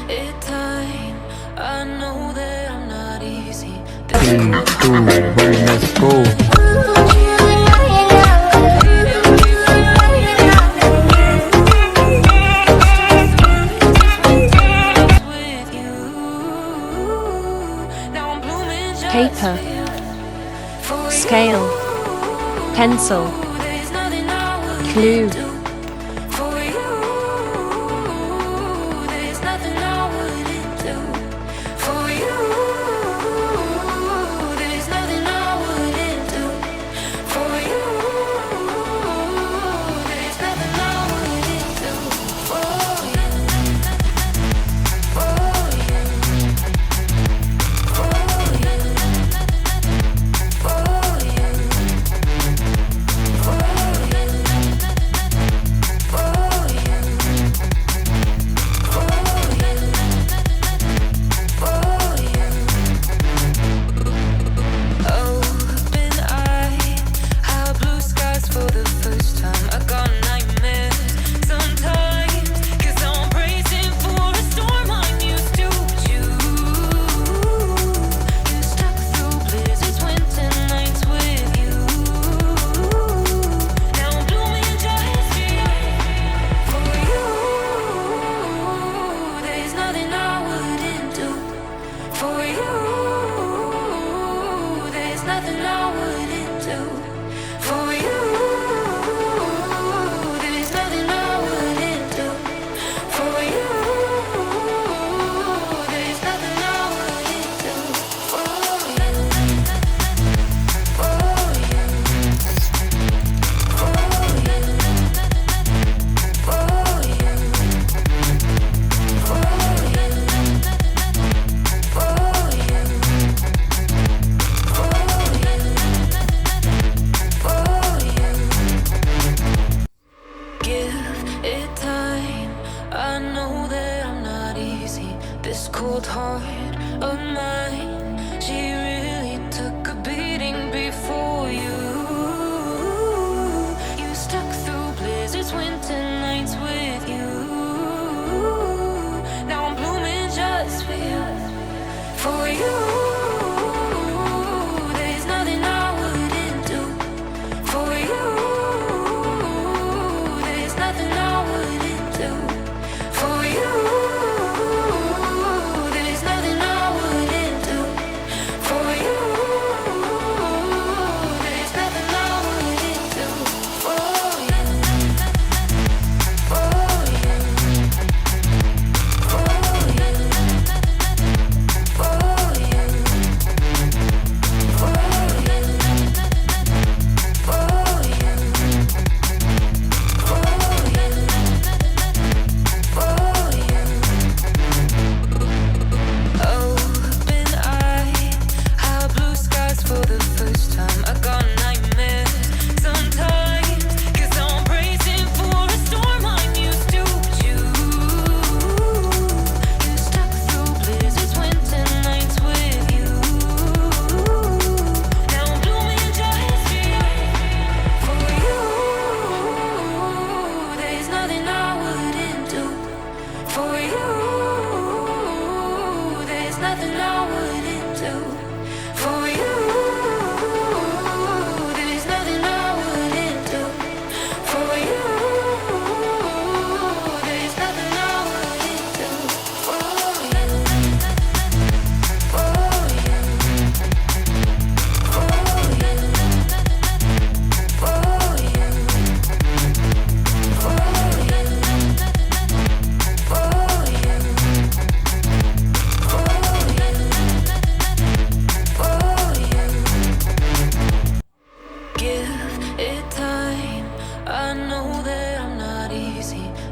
it time. I know that I'm not easy. 3, 2, 1, let's go. Paper, scale, pencil, clue. This cold heart of mine, she really took a beating before you. You stuck through blizzards, winter nights with you. Now I'm blooming just for you, for you. There's nothing I wouldn't do for you. There's nothing I wouldn't do for you.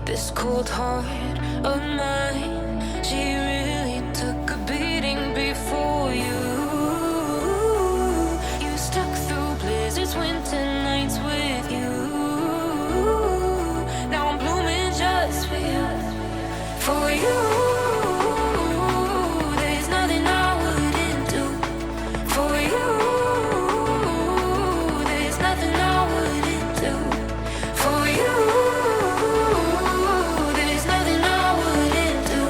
This cold heart of mine, she really took a beating before you. You stuck through blizzards, winter nights with you. Now I'm blooming just for you, for you. There's nothing I wouldn't do for you. There's nothing I wouldn't do for you. There's nothing I wouldn't do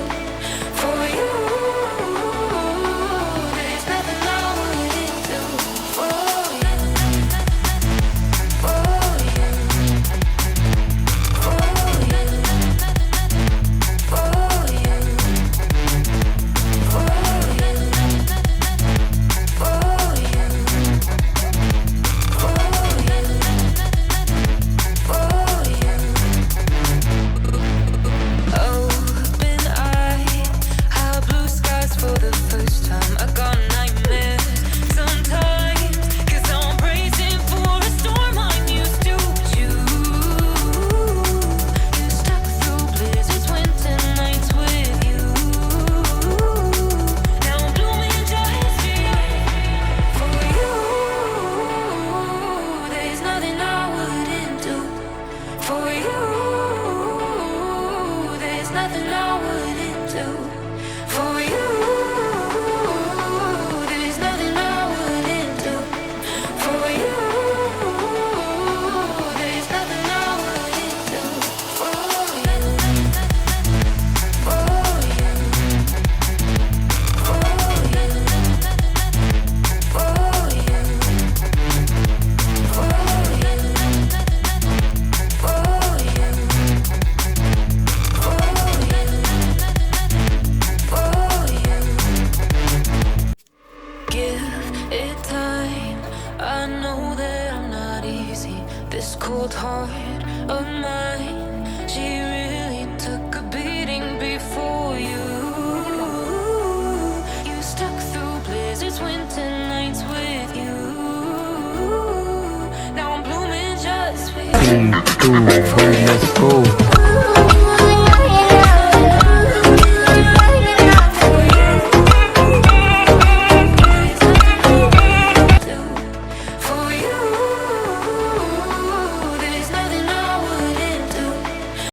I wouldn't do for you. There's nothing I wouldn't do for you. There's nothing I wouldn't do for you. For you. For you. For you. For you. For you. Give it time. I know that I'm not easy. This cold heart of mine, she really took a beating before you. You stuck through blizzards, winter nights with you. Now I'm blooming just for you. 3, 2, 1, let's go.